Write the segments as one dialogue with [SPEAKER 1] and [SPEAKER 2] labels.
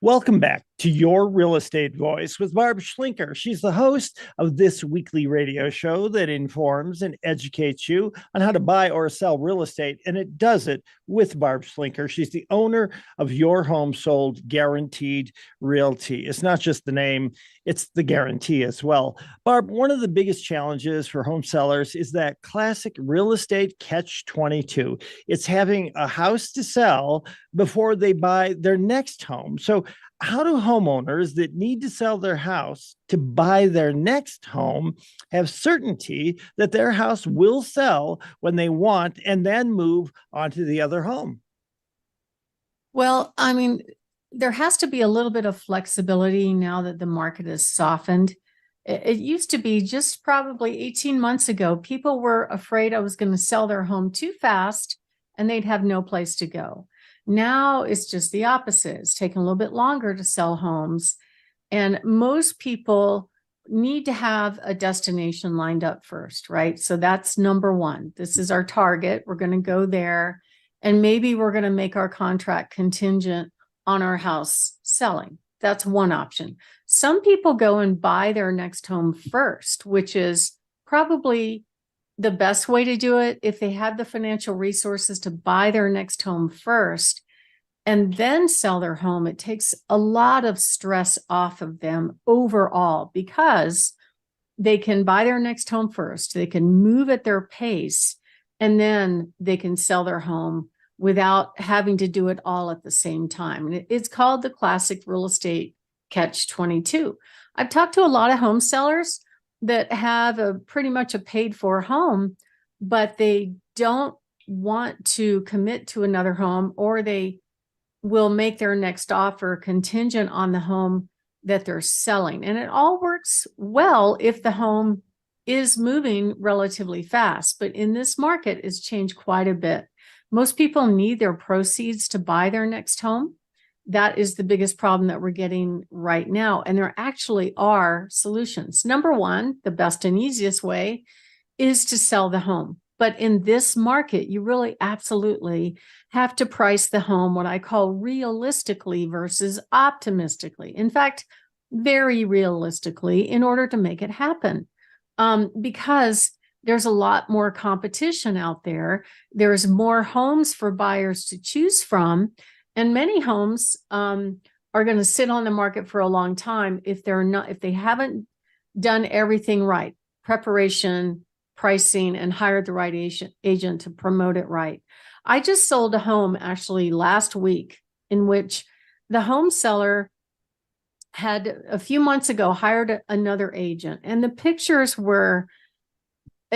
[SPEAKER 1] Welcome back to Your Real Estate Voice with Barb Schlinker. She's the host of this weekly radio show that informs and educates you on how to buy or sell real estate, and it does it with Barb Schlinker. She's the owner of Your Home Sold Guaranteed Realty. It's not just the name, it's the guarantee as well. Barb, one of the biggest challenges for home sellers is that classic real estate catch 22. It's having a house to sell before they buy their next home. So, how do homeowners that need to sell their house to buy their next home have certainty that their house will sell when they want and then move on to the other home?
[SPEAKER 2] Well, I mean, there has to be a little bit of flexibility now that the market has softened. It used to be just probably 18 months ago, people were afraid I was going to sell their home too fast and they'd have no place to go. Now it's just the opposite. It's taking a little bit longer to sell homes. And most people need to have a destination lined up first, right? So that's number one. This is our target. We're going to go there. And maybe we're going to make our contract contingent on our house selling. That's one option. Some people go and buy their next home first, which is probably the best way to do it if they have the financial resources to buy their next home first and then sell their home. It takes a lot of stress off of them overall because they can buy their next home first. They can move at their pace and then they can sell their home without having to do it all at the same time. And it's called the classic real estate catch 22. I've talked to a lot of home sellers that have a pretty much a paid for home, but they don't want to commit to another home, or they will make their next offer contingent on the home that they're selling. And it all works well if the home is moving relatively fast. But in this market, it's changed quite a bit. Most people need their proceeds to buy their next home. That is the biggest problem that we're getting right now. And there actually are solutions. Number one, the best and easiest way is to sell the home. But in this market, you really absolutely have to price the home what I call realistically versus optimistically. In fact, very realistically in order to make it happen. Because there's a lot more competition out there. There's more homes for buyers to choose from. And many homes are going to sit on the market for a long time if they haven't done everything right, preparation, pricing, and hired the right agent to promote it right. I just sold a home actually last week in which the home seller had a few months ago hired another agent, and the pictures were,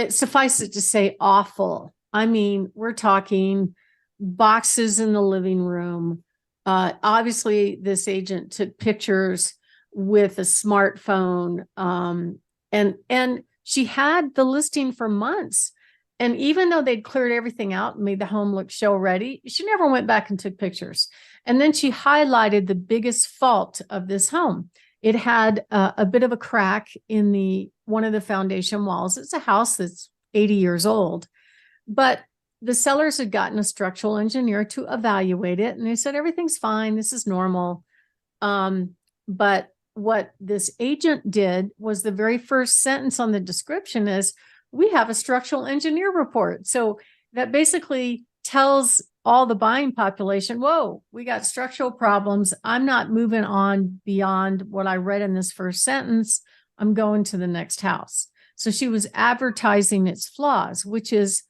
[SPEAKER 2] suffice it to say, awful. I mean, we're talking boxes in the living room. Obviously, this agent took pictures with a smartphone, and she had the listing for months. And even though they'd cleared everything out and made the home look show ready, she never went back and took pictures. And then she highlighted the biggest fault of this home. It had a bit of a crack in one of the foundation walls. It's a house that's 80 years old, but the sellers had gotten a structural engineer to evaluate it, and they said, everything's fine. This is normal. But what this agent did was the very first sentence on the description is, we have a structural engineer report. So that basically tells all the buying population, whoa, we got structural problems. I'm not moving on beyond what I read in this first sentence. I'm going to the next house. So she was advertising its flaws, which is,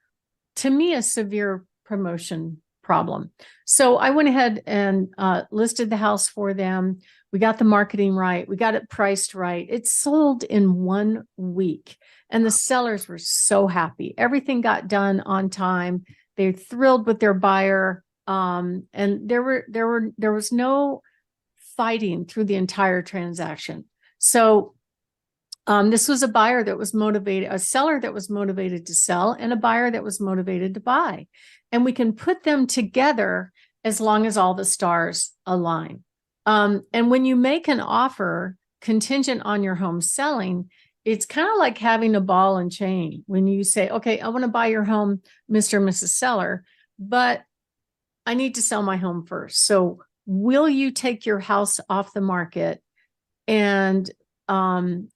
[SPEAKER 2] to me, a severe promotion problem. So I went ahead and listed the house for them. We got the marketing right. We got it priced right. It sold in 1 week. And the sellers were so happy. Everything got done on time. They're thrilled with their buyer. And there was no fighting through the entire transaction. So this was a buyer that was motivated, a seller that was motivated to sell, and a buyer that was motivated to buy. And we can put them together as long as all the stars align. And when you make an offer contingent on your home selling, it's kind of like having a ball and chain. When you say, okay, I want to buy your home, Mr. and Mrs. Seller, but I need to sell my home first. So will you take your house off the market and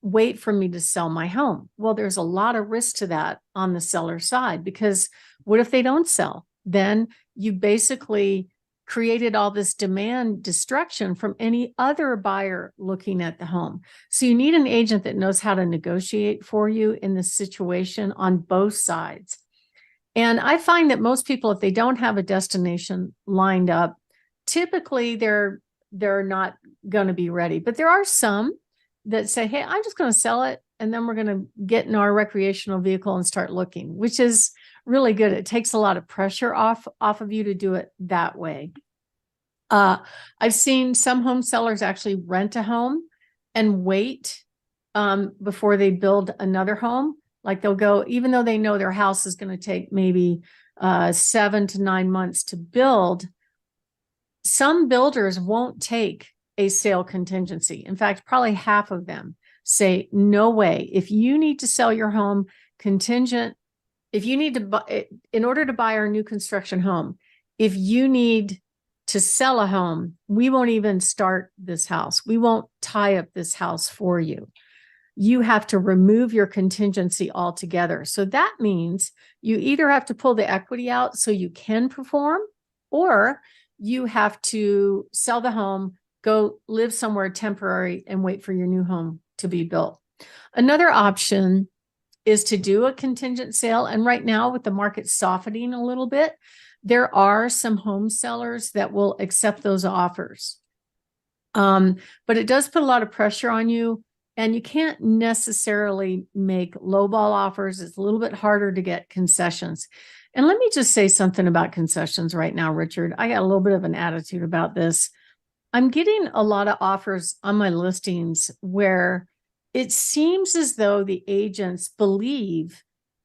[SPEAKER 2] wait for me to sell my home? Well, there's a lot of risk to that on the seller side, because what if they don't sell? Then you basically created all this demand destruction from any other buyer looking at the home. So you need an agent that knows how to negotiate for you in this situation on both sides. And I find that most people, if they don't have a destination lined up, typically they're not going to be ready. But there are some that say, hey, I'm just going to sell it, and then we're going to get in our recreational vehicle and start looking, which is really good. It takes a lot of pressure off of you to do it that way. I've seen some home sellers actually rent a home and wait before they build another home. Like they'll go, even though they know their house is going to take maybe 7 to 9 months to build, some builders won't take a sale contingency. In fact, probably half of them say, no way. If you need to sell your home contingent, if you need to buy, in order to buy our new construction home, if you need to sell a home, we won't even start this house. We won't tie up this house for you. You have to remove your contingency altogether. So that means you either have to pull the equity out so you can perform, or you have to sell the home, go live somewhere temporary, and wait for your new home to be built. Another option is to do a contingent sale. And right now, with the market softening a little bit, there are some home sellers that will accept those offers. But it does put a lot of pressure on you, and you can't necessarily make lowball offers. It's a little bit harder to get concessions. And let me just say something about concessions right now, Richard. I got a little bit of an attitude about this. I'm getting a lot of offers on my listings where it seems as though the agents believe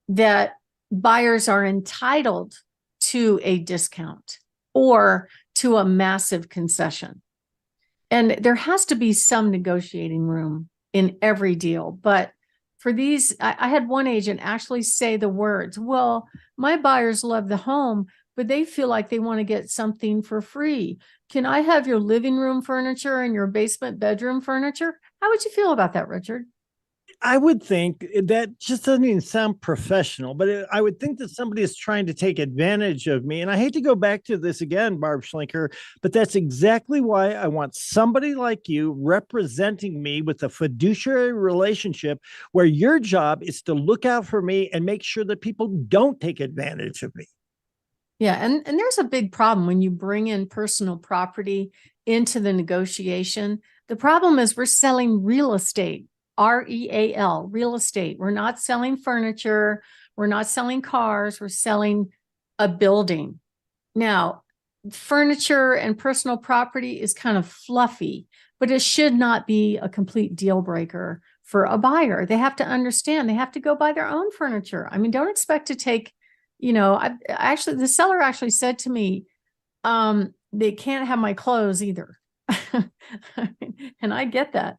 [SPEAKER 2] that buyers are entitled to a discount or to a massive concession. And there has to be some negotiating room in every deal. But for these, I had one agent actually say the words, well, my buyers love the home, but they feel like they want to get something for free. Can I have your living room furniture and your basement bedroom furniture? How would you feel about that, Richard?
[SPEAKER 1] I would think that just doesn't even sound professional, but I would think that somebody is trying to take advantage of me. And I hate to go back to this again, Barb Schlinker, but that's exactly why I want somebody like you representing me with a fiduciary relationship where your job is to look out for me and make sure that people don't take advantage of me.
[SPEAKER 2] Yeah, and there's a big problem when you bring in personal property into the negotiation. The problem is we're selling real estate. REAL, real estate. We're not selling furniture. We're not selling cars. We're selling a building. Now, furniture and personal property is kind of fluffy, but it should not be a complete deal breaker for a buyer. They have to understand they have to go buy their own furniture. I mean, don't expect to take, actually, the seller actually said to me, they can't have my clothes either. And I get that.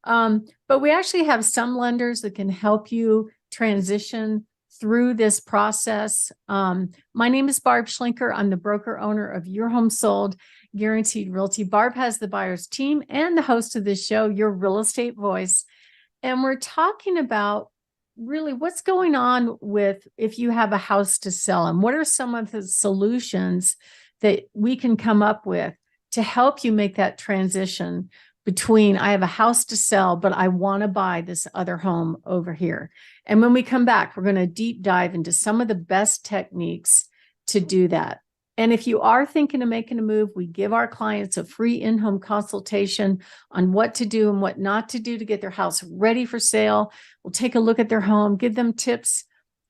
[SPEAKER 2] But we actually have some lenders that can help you transition through this process. My name is Barb Schlinker. I'm the broker owner of Your Home Sold Guaranteed Realty. Barb has the buyer's team and the host of this show, Your Real Estate Voice. And we're talking about really what's going on with if you have a house to sell, and what are some of the solutions that we can come up with to help you make that transition between I have a house to sell, but I want to buy this other home over here. And when we come back, we're going to deep dive into some of the best techniques to do that. And if you are thinking of making a move, we give our clients a free in-home consultation on what to do and what not to do to get their house ready for sale. We'll take a look at their home, give them tips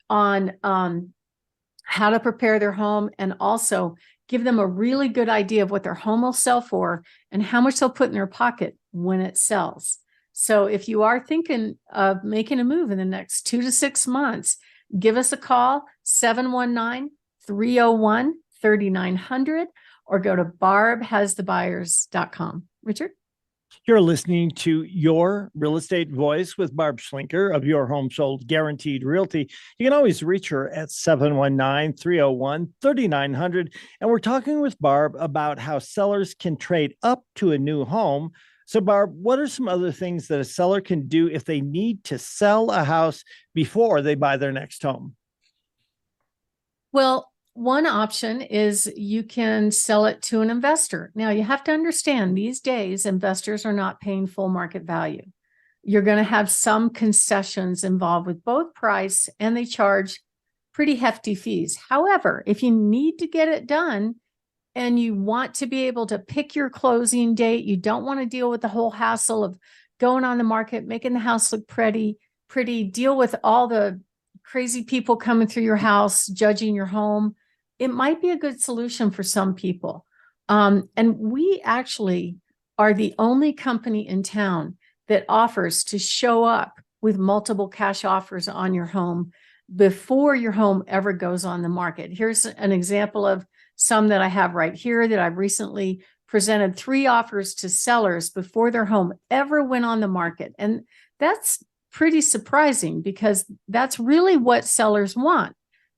[SPEAKER 2] on how to prepare their home, and also give them a really good idea of what their home will sell for and how much they'll put in their pocket when it sells. So if you are thinking of making a move in the next 2 to 6 months, give us a call, 719-301-3900, or go to barbhasthebuyers.com. Richard?
[SPEAKER 1] You're listening to Your Real Estate Voice with Barb Schlinker of Your Home Sold Guaranteed Realty. You can always reach her at 719-301-3900. And we're talking with Barb about how sellers can trade up to a new home. So, Barb, what are some other things that a seller can do if they need to sell a house before they buy their next home?
[SPEAKER 2] Well, one option is you can sell it to an investor. Now, you have to understand these days, investors are not paying full market value. You're going to have some concessions involved with both price, and they charge pretty hefty fees. However, if you need to get it done and you want to be able to pick your closing date, you don't want to deal with the whole hassle of going on the market, making the house look pretty, deal with all the crazy people coming through your house, judging your home. It might be a good solution for some people. And we actually are the only company in town that offers to show up with multiple cash offers on your home before your home ever goes on the market. Here's an example of some that I have right here that I've recently presented 3 offers to sellers before their home ever went on the market. And that's pretty surprising because that's really what sellers want.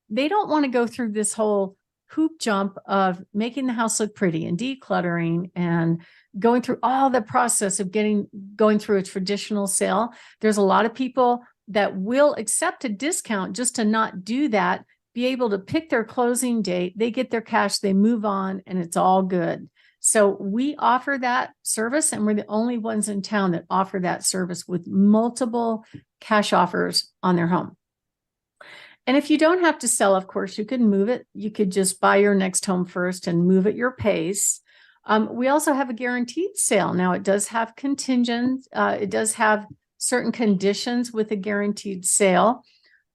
[SPEAKER 2] They don't want to go through this whole hoop jump of making the house look pretty and decluttering and going through all the process of going through a traditional sale. There's a lot of people that will accept a discount just to not do that, be able to pick their closing date, they get their cash, they move on, and it's all good. So we offer that service, and we're the only ones in town that offer that service with multiple cash offers on their home. And if you don't have to sell, of course, you could move it. You could just buy your next home first and move at your pace. We also have a guaranteed sale. Now, it does have contingent. It does have certain conditions with a guaranteed sale.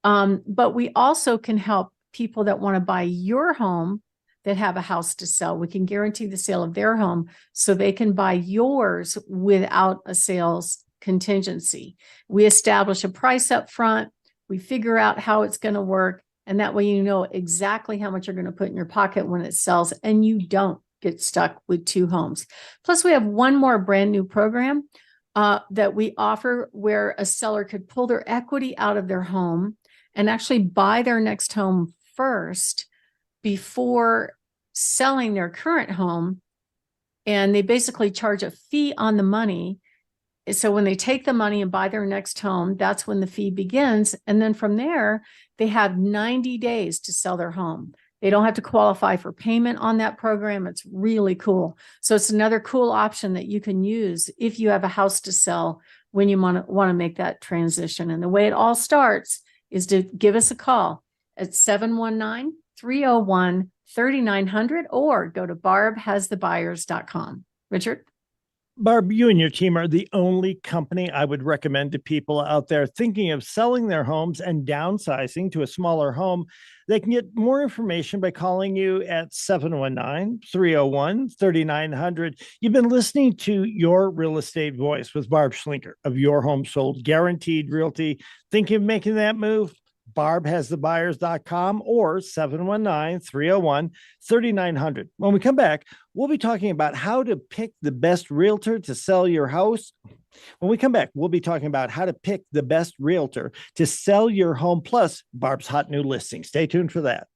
[SPEAKER 2] But we also can help people that want to buy your home that have a house to sell. We can guarantee the sale of their home so they can buy yours without a sales contingency. We establish a price up front. We figure out how it's going to work. And that way, you know exactly how much you're going to put in your pocket when it sells, and you don't get stuck with 2 homes. Plus, we have one more brand new program that we offer where a seller could pull their equity out of their home and actually buy their next home first before selling their current home. And they basically charge a fee on the money. So when they take the money and buy their next home, that's when the fee begins. And then from there, they have 90 days to sell their home. They don't have to qualify for payment on that program. It's really cool. So it's another cool option that you can use if you have a house to sell when you want to make that transition. And the way it all starts is to give us a call at 719-301-3900 or go to barbhasthebuyers.com. Richard?
[SPEAKER 1] Barb, you and your team are the only company I would recommend to people out there thinking of selling their homes and downsizing to a smaller home. They can get more information by calling you at 719-301-3900. You've been listening to Your Real Estate Voice with Barb Schlinker of Your Home Sold Guaranteed Realty. Thinking of making that move? barbhasthebuyers.com or 719-301-3900. When we come back, we'll be talking about how to pick the best realtor to sell your house. When we come back, we'll be talking about how to pick the best realtor to sell your home, plus Barb's hot new listing. Stay tuned for that.